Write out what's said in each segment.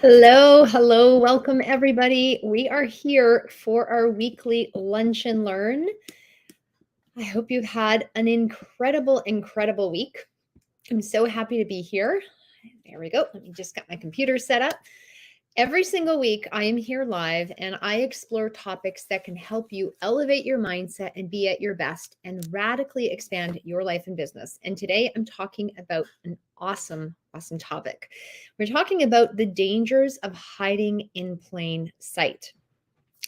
Hello, hello, welcome everybody. We are here for our weekly lunch and learn. I hope you've had an incredible week. I'm so happy to be here. There we go. Let me just get my computer set up. Every single week, I am here live and I explore topics that can help you elevate your mindset and be at your best and radically expand your life and business. And today I'm talking about an awesome topic. We're talking about the dangers of hiding in plain sight.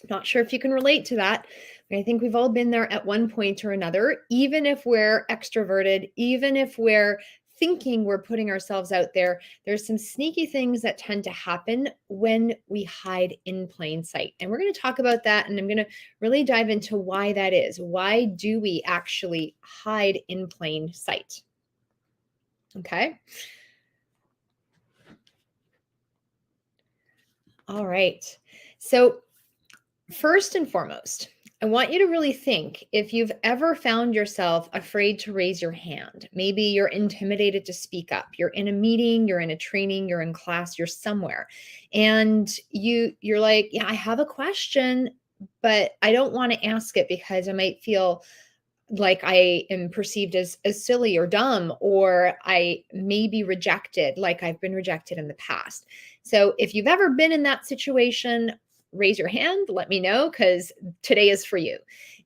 Not sure if you can relate to that. I think we've all been there at one point or another, even if we're extroverted, even if we're thinking we're putting ourselves out there, there's some sneaky things that tend to happen when we hide in plain sight. And we're going to talk about that. And I'm going to really dive into why that is. Why do we actually hide in plain sight? Okay. All right. So, first and foremost, I want you to really think if you've ever found yourself afraid to raise your hand. Maybe you're intimidated to speak up. You're in a meeting, you're in a training, you're in class, you're somewhere. And you're like, "Yeah, I have a question, but I don't want to ask it because I might feel like I am perceived as silly or dumb, or I may be rejected like I've been rejected in the past." So if you've ever been in that situation, raise your hand, let me know, because today is for you.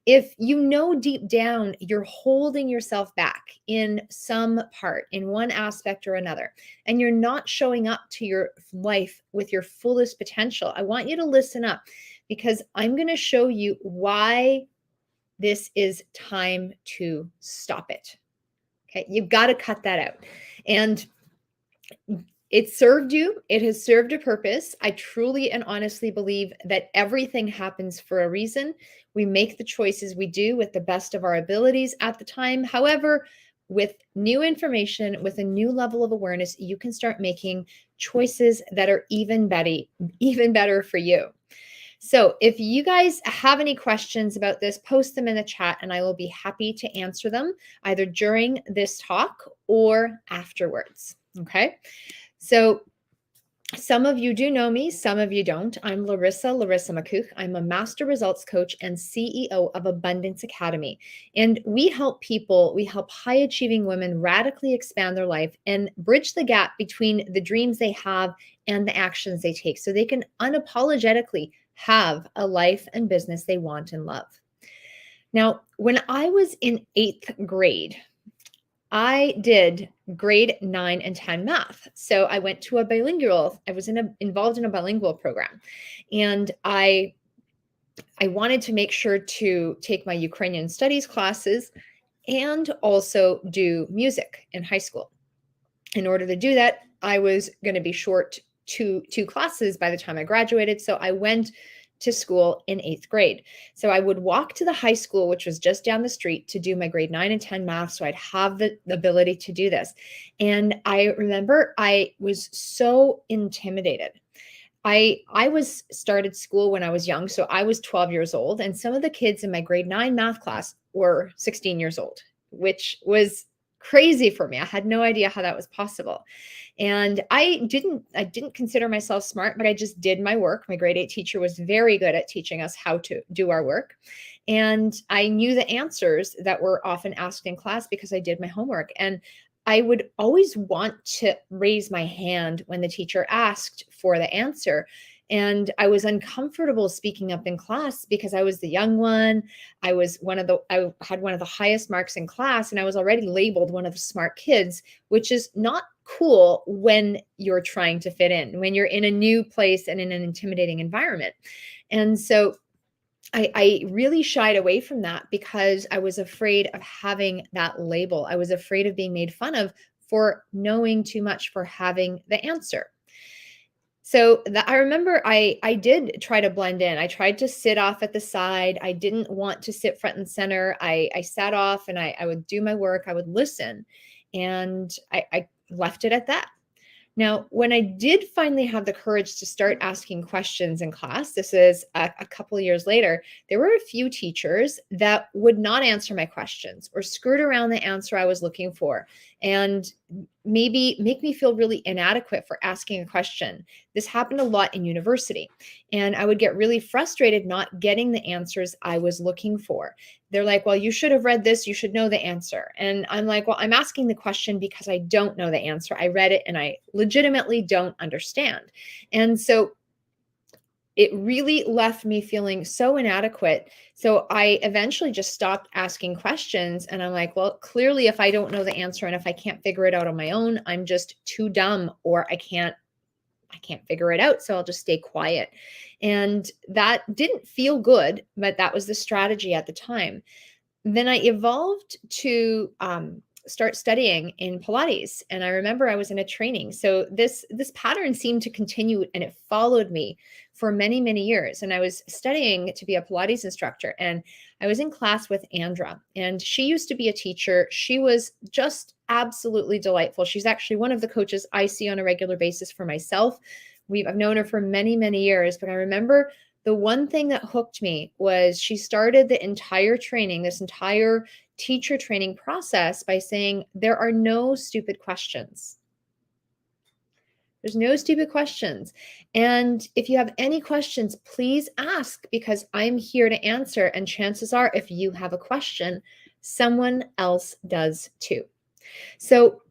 If you know deep down you're holding yourself back in some part, in one aspect or another, and you're not showing up to your life with your fullest potential, I want you to listen up because I'm going to show you why this is time to stop it. Okay, you've got to cut that out. And it served you, it has served a purpose. I truly and honestly believe that everything happens for a reason. We make the choices we do with the best of our abilities at the time. However, with new information, with a new level of awareness, you can start making choices that are even better for you. So if you guys have any questions about this, post them in the chat and I will be happy to answer them either during this talk or afterwards. Okay. So some of you do know me, some of you don't. I'm Larissa McCook. I'm a master results coach and CEO of Abundance Academy. And we help high achieving women radically expand their life and bridge the gap between the dreams they have and the actions they take so they can unapologetically have a life and business they want and love. Now, when I was in 8th grade, I did grade 9 and 10 math. So I went to I was involved in a bilingual program. And I wanted to make sure to take my Ukrainian studies classes and also do music in high school. In order to do that, I was going to be short two classes by the time I graduated. So I went to school in 8th grade. So I would walk to the high school, which was just down the street, to do my grade 9 and 10 math. So I'd have the ability to do this. And I remember I was so intimidated. I was started school when I was young. So I was 12 years old. And some of the kids in my grade 9 math class were 16 years old, which was crazy for me. I had no idea how that was possible. And I didn't consider myself smart, but I just did my work. My grade 8 teacher was very good at teaching us how to do our work. And I knew the answers that were often asked in class because I did my homework. And I would always want to raise my hand when the teacher asked for the answer. And I was uncomfortable speaking up in class because I was the young one. I had one of the highest marks in class, and I was already labeled one of the smart kids, which is not cool when you're trying to fit in, when you're in a new place and in an intimidating environment. And so I really shied away from that because I was afraid of having that label. I was afraid of being made fun of for knowing too much, for having the answer. So I remember I did try to blend in. I tried to sit off at the side. I didn't want to sit front and center. I sat off and I would do my work. I would listen, and I left it at that. Now, when I did finally have the courage to start asking questions in class, this is a couple of years later, there were a few teachers that would not answer my questions or skirt around the answer I was looking for. And maybe make me feel really inadequate for asking a question. This happened a lot in university, and I would get really frustrated not getting the answers I was looking for. They're like, well, you should have read this, you should know the answer. And I'm like, well, I'm asking the question because I don't know the answer. I read it and I legitimately don't understand. And so it really left me feeling so inadequate. So I eventually just stopped asking questions. And I'm like, well, clearly, if I don't know the answer and if I can't figure it out on my own, I'm just too dumb, or I can't figure it out. So I'll just stay quiet. And that didn't feel good, but that was the strategy at the time. Then I evolved to start studying in Pilates, and I remember I was in a training. So this pattern seemed to continue, and it followed me for many many years. And I was studying to be a Pilates instructor, and I was in class with Andra, and she used to be a teacher. She was just absolutely delightful. She's actually one of the coaches I see on a regular basis for myself. I've known her for many many years, but I remember the one thing that hooked me was she started the entire training, this entire teacher training process, by saying, there are no stupid questions. There's no stupid questions. And if you have any questions, please ask, because I'm here to answer. And chances are, if you have a question, someone else does too. So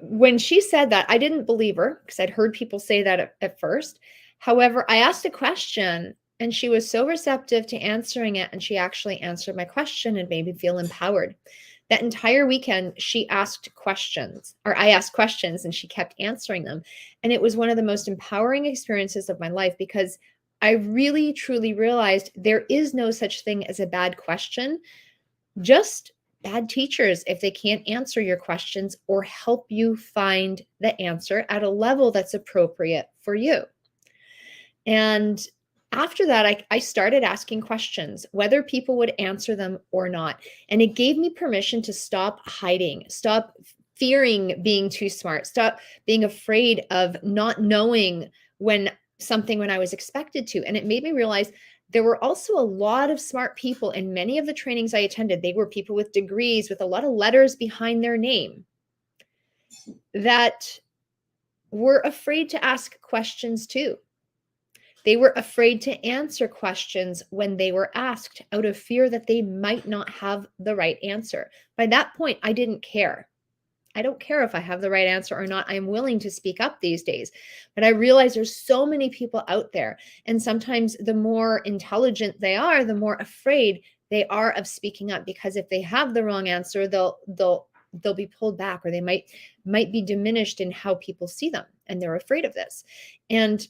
when she said that, I didn't believe her, because I'd heard people say that at first. However, I asked a question and she was so receptive to answering it. And she actually answered my question and made me feel empowered. That entire weekend, she asked questions, or I asked questions, and she kept answering them. And it was one of the most empowering experiences of my life, because I really, truly realized there is no such thing as a bad question, just bad teachers if they can't answer your questions or help you find the answer at a level that's appropriate for you. And after that, I started asking questions, whether people would answer them or not. And it gave me permission to stop hiding, stop fearing being too smart, stop being afraid of not knowing when I was expected to. And it made me realize there were also a lot of smart people in many of the trainings I attended. They were people with degrees, with a lot of letters behind their name, that were afraid to ask questions too. They were afraid to answer questions when they were asked, out of fear that they might not have the right answer. By that point, I didn't care. I don't care if I have the right answer or not. I'm willing to speak up these days. But I realize there's so many people out there. And sometimes the more intelligent they are, the more afraid they are of speaking up, because if they have the wrong answer, they'll be pulled back, or they might be diminished in how people see them. And they're afraid of this. And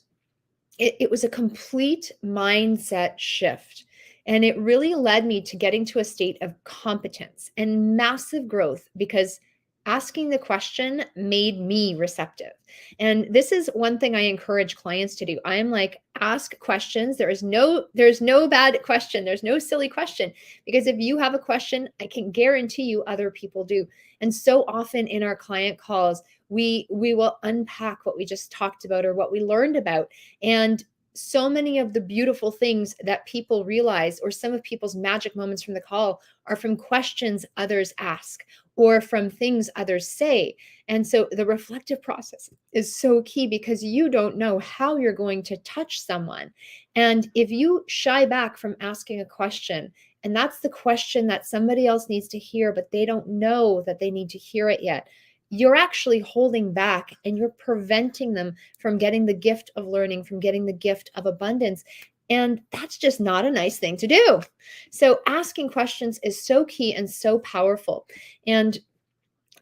it was a complete mindset shift. And it really led me to getting to a state of competence and massive growth, because asking the question made me receptive. And this is one thing I encourage clients to do. I am like, ask questions. There's no bad question. There's no silly question, because if you have a question, I can guarantee you other people do. And so often in our client calls, we will unpack what we just talked about or what we learned about. And so many of the beautiful things that people realize, or some of people's magic moments from the call, are from questions others ask or from things others say. And so the reflective process is so key, because you don't know how you're going to touch someone. And if you shy back from asking a question, and that's the question that somebody else needs to hear, but they don't know that they need to hear it yet, you're actually holding back, and you're preventing them from getting the gift of learning, from getting the gift of abundance. And that's just not a nice thing to do. So asking questions is so key and so powerful. And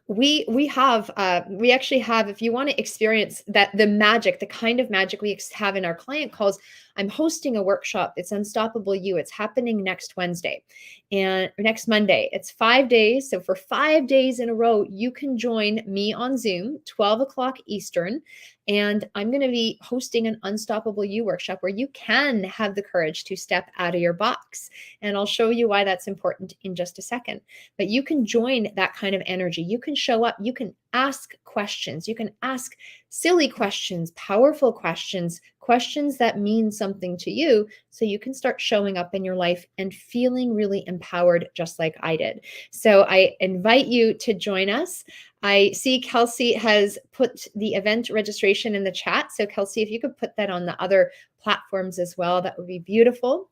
we actually have, if you want to experience that, the magic, the kind of magic we have in our client calls, I'm hosting a workshop. It's Unstoppable You. It's happening next Wednesday and next Monday. It's 5 days. So for 5 days in a row, you can join me on Zoom, 12 o'clock Eastern. And I'm going to be hosting an Unstoppable You workshop where you can have the courage to step out of your box. And I'll show you why that's important in just a second. But you can join that kind of energy. You can show up. You can ask questions. You can ask silly questions, powerful questions, questions that mean something to you so you can start showing up in your life and feeling really empowered, just like I did. So I invite you to join us. I see Kelsey has put the event registration in the chat. So Kelsey, if you could put that on the other platforms as well, that would be beautiful.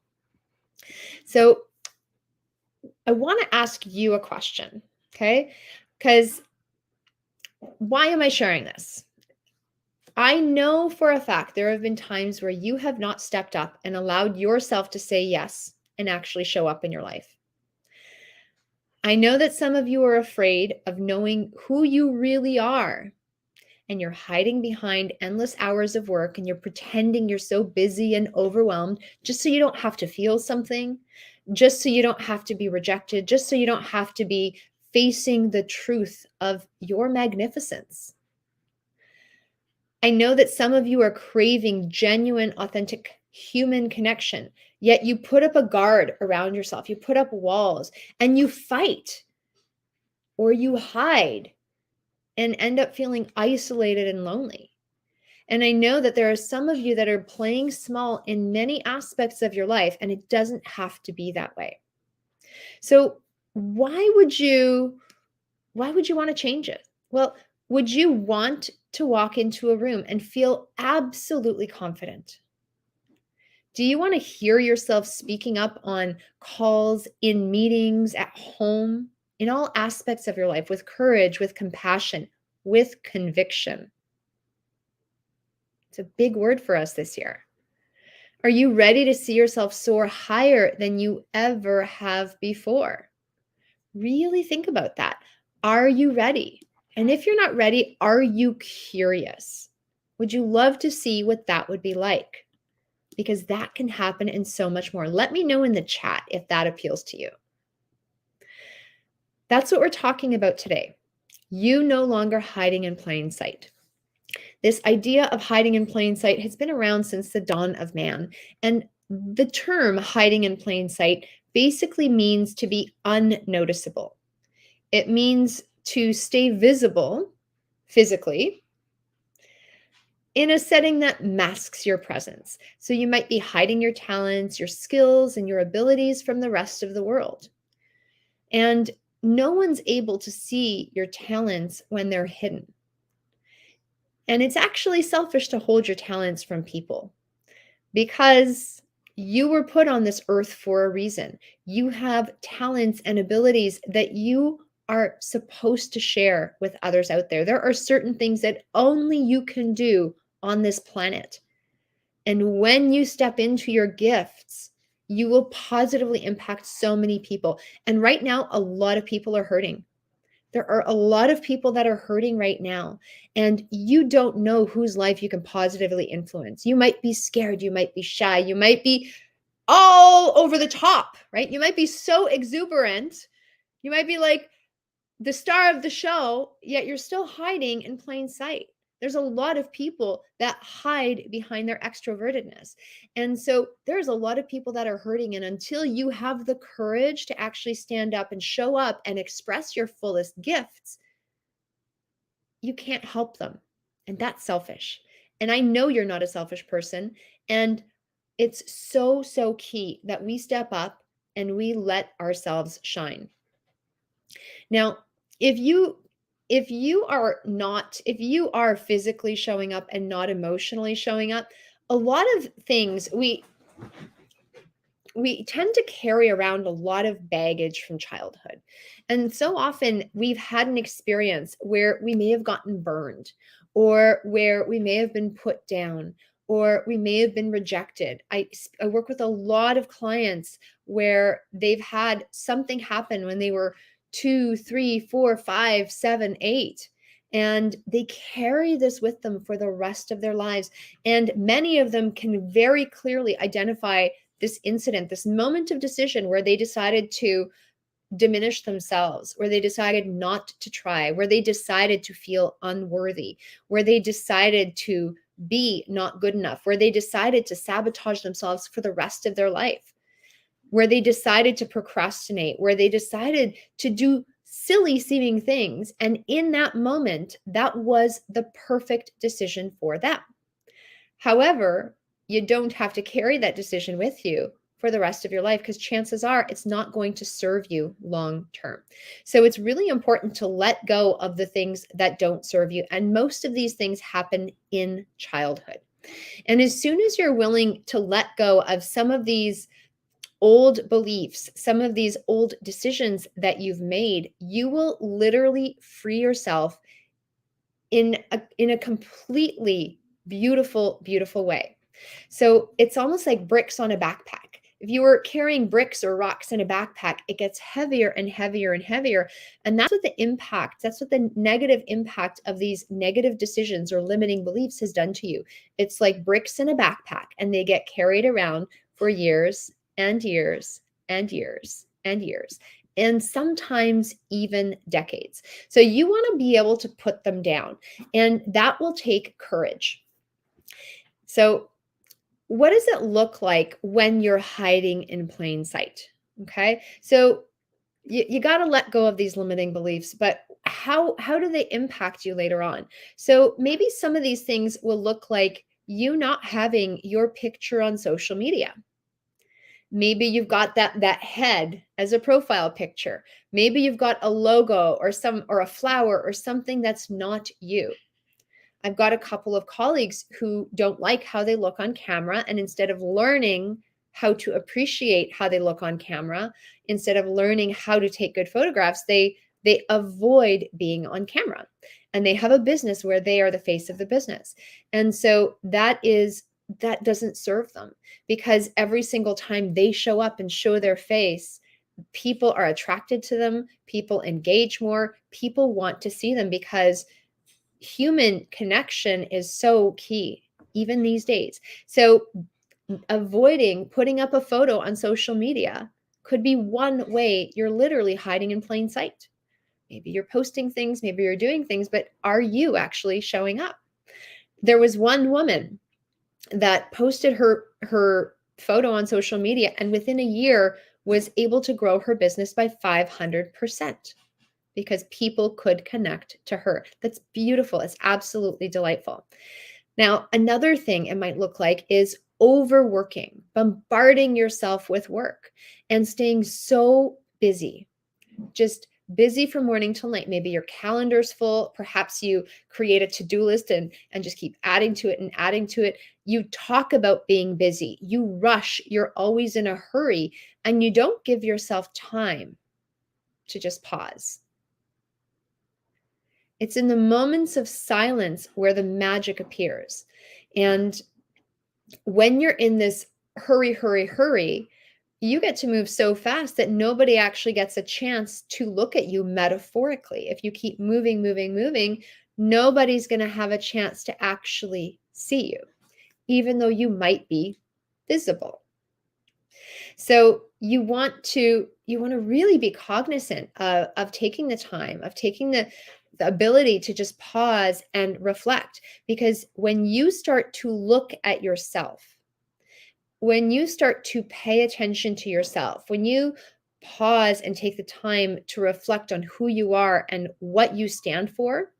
So I want to ask you a question, okay? Because why am I sharing this? I know for a fact there have been times where you have not stepped up and allowed yourself to say yes and actually show up in your life. I know that some of you are afraid of knowing who you really are, and you're hiding behind endless hours of work and you're pretending you're so busy and overwhelmed just so you don't have to feel something, just so you don't have to be rejected, just so you don't have to be facing the truth of your magnificence. I know that some of you are craving genuine, authentic human connection, yet you put up a guard around yourself, you put up walls, and you fight or you hide and end up feeling isolated and lonely. And I know that there are some of you that are playing small in many aspects of your life, and it doesn't have to be that way. So why would you want to change it? Well, would you want to walk into a room and feel absolutely confident? Do you want to hear yourself speaking up on calls, in meetings, at home, in all aspects of your life with courage, with compassion, with conviction? It's a big word for us this year. Are you ready to see yourself soar higher than you ever have before? Really think about that. Are you ready? And if you're not ready, are you curious? Would you love to see what that would be like? Because that can happen and so much more. Let me know in the chat if that appeals to you. That's what we're talking about today. You no longer hiding in plain sight. This idea of hiding in plain sight has been around since the dawn of man. And the term hiding in plain sight basically means to be unnoticeable. It means to stay visible physically in a setting that masks your presence. So you might be hiding your talents, your skills, and your abilities from the rest of the world. And no one's able to see your talents when they're hidden. And it's actually selfish to hold your talents from people because you were put on this earth for a reason. You have talents and abilities that you are supposed to share with others out there. There are certain things that only you can do on this planet. And when you step into your gifts, you will positively impact so many people. And right now, a lot of people are hurting. There are a lot of people that are hurting right now, and you don't know whose life you can positively influence. You might be scared, you might be shy, you might be all over the top, right? You might be so exuberant. You might be like the star of the show, yet you're still hiding in plain sight. There's a lot of people that hide behind their extrovertedness. And so there's a lot of people that are hurting. And until you have the courage to actually stand up and show up and express your fullest gifts, you can't help them. And that's selfish. And I know you're not a selfish person. And it's so, so key that we step up and we let ourselves shine. Now, if you are physically showing up and not emotionally showing up, a lot of things we tend to carry around a lot of baggage from childhood. And so often we've had an experience where we may have gotten burned, or where we may have been put down, or we may have been rejected. I work with a lot of clients where they've had something happen when they were 2, 3, 4, 5, 7, 8. And they carry this with them for the rest of their lives. And many of them can very clearly identify this incident, this moment of decision where they decided to diminish themselves, where they decided not to try, where they decided to feel unworthy, where they decided to be not good enough, where they decided to sabotage themselves for the rest of their life, where they decided to procrastinate, where they decided to do silly seeming things. And in that moment, that was the perfect decision for them. However, you don't have to carry that decision with you for the rest of your life, because chances are it's not going to serve you long term. So it's really important to let go of the things that don't serve you. And most of these things happen in childhood. And as soon as you're willing to let go of some of these old beliefs, some of these old decisions that you've made, you will literally free yourself in a completely beautiful, beautiful way. So it's almost like bricks on a backpack. If you were carrying bricks or rocks in a backpack, it gets heavier and heavier and heavier. And that's what the negative impact of these negative decisions or limiting beliefs has done to you. It's like bricks in a backpack, and they get carried around for years and years and years and years, and sometimes even decades. So you want to be able to put them down, and that will take courage. So what does it look like when you're hiding in plain sight? Okay. So you got to let go of these limiting beliefs, but how do they impact you later on? So maybe some of these things will look like you not having your picture on social media. Maybe you've got that head as a profile picture. Maybe you've got a logo or a flower or something that's not you. I've got a couple of colleagues who don't like how they look on camera, and instead of learning how to appreciate how they look on camera, instead of learning how to take good photographs, they avoid being on camera. And they have a business where they are the face of the business. And so that doesn't serve them, because every single time they show up and show their face, people are attracted to them, people engage more, people want to see them, because human connection is so key, even these days. So avoiding putting up a photo on social media could be one way you're literally hiding in plain sight. Maybe you're posting things, maybe you're doing things, but are you actually showing up? There was one woman that posted her photo on social media, and within a year was able to grow her business by 500%. Because people could connect to her. That's beautiful. It's absolutely delightful. Now, another thing it might look like is overworking, bombarding yourself with work, and staying so busy, just busy from morning till night. Maybe your calendar's full. Perhaps you create a to-do list and just keep adding to it and adding to it. You talk about being busy. You rush. You're always in a hurry, and you don't give yourself time to just pause. It's in the moments of silence where the magic appears. And when you're in this hurry, hurry, hurry, you get to move so fast that nobody actually gets a chance to look at you metaphorically. If you keep moving, moving, moving, nobody's going to have a chance to actually see you, even though you might be visible. So you want to really be cognizant of taking the time, of taking the ability to just pause and reflect. Because when you start to look at yourself, when you start to pay attention to yourself, when you pause and take the time to reflect on who you are and what you stand for,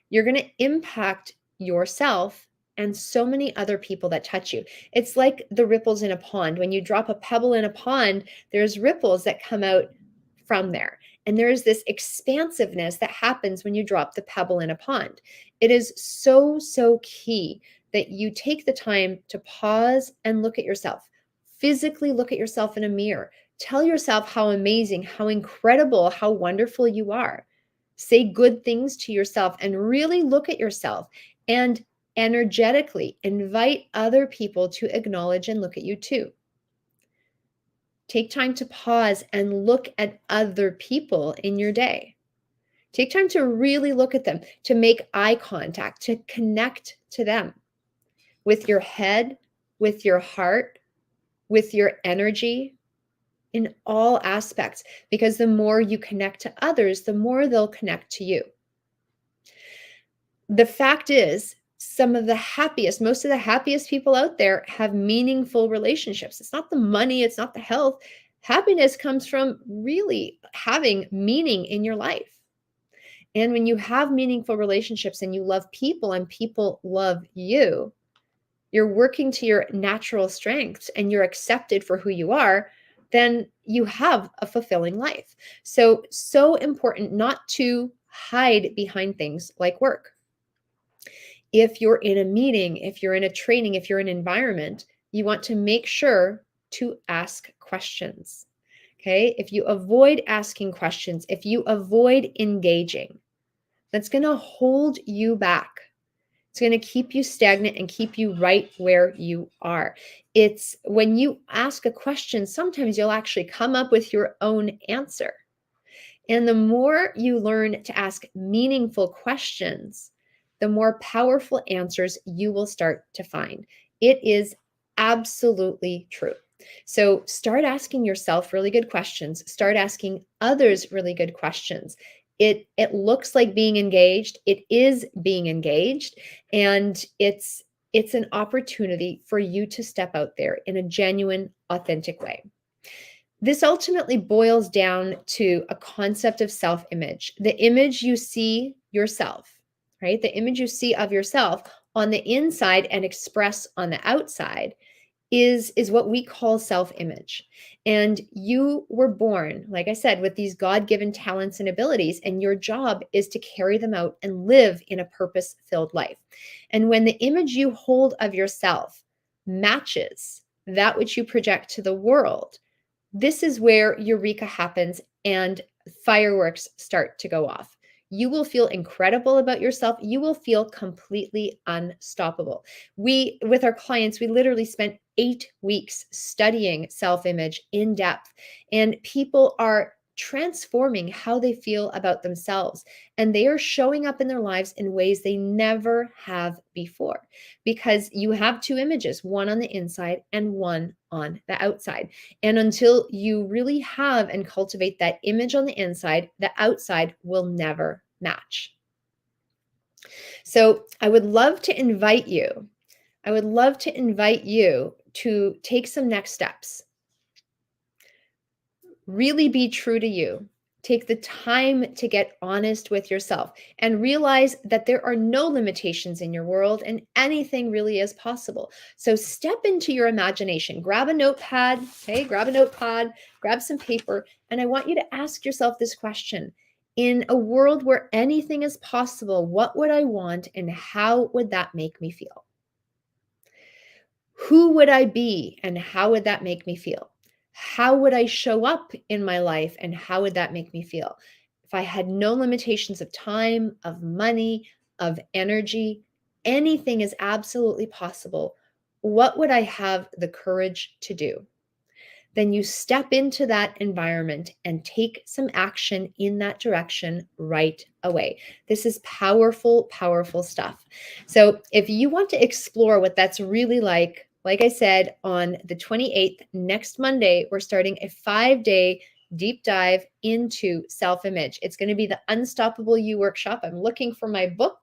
you're going to impact yourself and so many other people that touch you. It's like the ripples in a pond. When you drop a pebble in a pond, there's ripples that come out from there. And there's this expansiveness that happens when you drop the pebble in a pond. It is so, so key that you take the time to pause and look at yourself. Physically look at yourself in a mirror. Tell yourself how amazing, how incredible, how wonderful you are. Say good things to yourself and really look at yourself, and energetically invite other people to acknowledge and look at you too. Take time to pause and look at other people in your day. Take time to really look at them, to make eye contact, to connect to them with your head, with your heart, with your energy, in all aspects. Because the more you connect to others, the more they'll connect to you. The fact is, most of the happiest people out there have meaningful relationships. It's not the money, it's not the health. Happiness comes from really having meaning in your life. And when you have meaningful relationships and you love people and people love you, you're working to your natural strengths, and you're accepted for who you are, then you have a fulfilling life. So important not to hide behind things like work. If you're in a meeting, if you're in a training, if you're in an environment, you want to make sure to ask questions. Okay. If you avoid asking questions, if you avoid engaging, that's going to hold you back. It's going to keep you stagnant and keep you right where you are. It's when you ask a question, sometimes you'll actually come up with your own answer. And the more you learn to ask meaningful questions, the more powerful answers you will start to find. It is absolutely true. So start asking yourself really good questions. Start asking others really good questions. It looks like being engaged. It is being engaged, and it's an opportunity for you to step out there in a genuine, authentic way. This ultimately boils down to a concept of self-image. The image you see yourself, right? The image you see of yourself on the inside and express on the outside is what we call self-image. And you were born, like I said, with these God-given talents and abilities, and your job is to carry them out and live in a purpose-filled life. And when the image you hold of yourself matches that which you project to the world, this is where eureka happens and fireworks start to go off. You will feel incredible about yourself. You will feel completely unstoppable. With our clients, we literally spent 8 weeks studying self-image in depth, and people are transforming how they feel about themselves, and they are showing up in their lives in ways they never have before, because you have two images, one on the inside and one on the outside. And until you really have and cultivate that image on the inside, the outside will never match. So I would love to invite you. I would love to invite you to take some next steps. Really be true to you. Take the time to get honest with yourself and realize that there are no limitations in your world and anything really is possible. So step into your imagination. Grab a notepad, okay? Grab a notepad, grab some paper, and I want you to ask yourself this question. In a world where anything is possible, what would I want and how would that make me feel? Who would I be and how would that make me feel? How would I show up in my life and how would that make me feel? If I had no limitations of time, of money, of energy, anything is absolutely possible. What would I have the courage to do? Then you step into that environment and take some action in that direction right away. This is powerful, powerful stuff. So if you want to explore what that's really like I said, on the 28th, next Monday, we're starting a 5-day deep dive into self-image. It's going to be the Unstoppable You workshop. I'm looking for my book.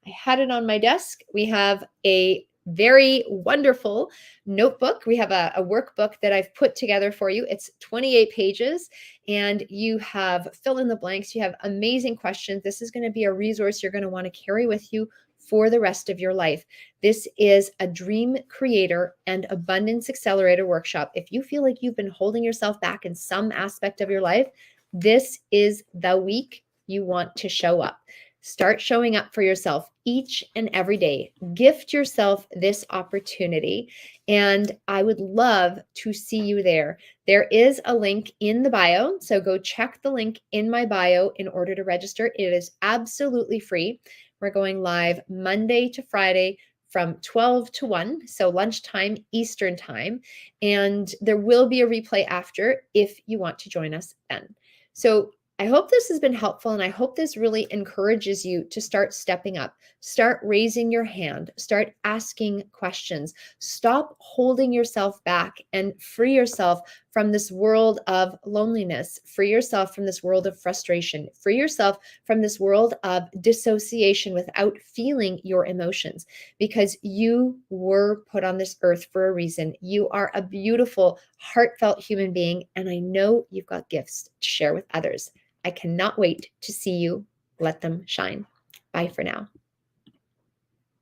I had it on my desk. We have a very wonderful notebook. We have a workbook that I've put together for you. It's 28 pages and you have fill in the blanks. You have amazing questions. This is going to be a resource you're going to want to carry with you for the rest of your life. This is a dream creator and abundance accelerator workshop. If you feel like you've been holding yourself back in some aspect of your life, this is the week you want to show up. Start showing up for yourself each and every day. Gift yourself this opportunity, and I would love to see you there. There is a link in the bio, so go check the link in my bio in order to register. It is absolutely free. We're going live Monday to Friday from 12 to 1, so lunchtime Eastern time, and there will be a replay after if you want to join us then. So I hope this has been helpful, and I hope this really encourages you to start stepping up, start raising your hand, start asking questions, stop holding yourself back, and free yourself from this world of loneliness, free yourself from this world of frustration, free yourself from this world of dissociation without feeling your emotions, because you were put on this earth for a reason. You are a beautiful, heartfelt human being, and I know you've got gifts to share with others. I cannot wait to see you. Let them shine. Bye for now.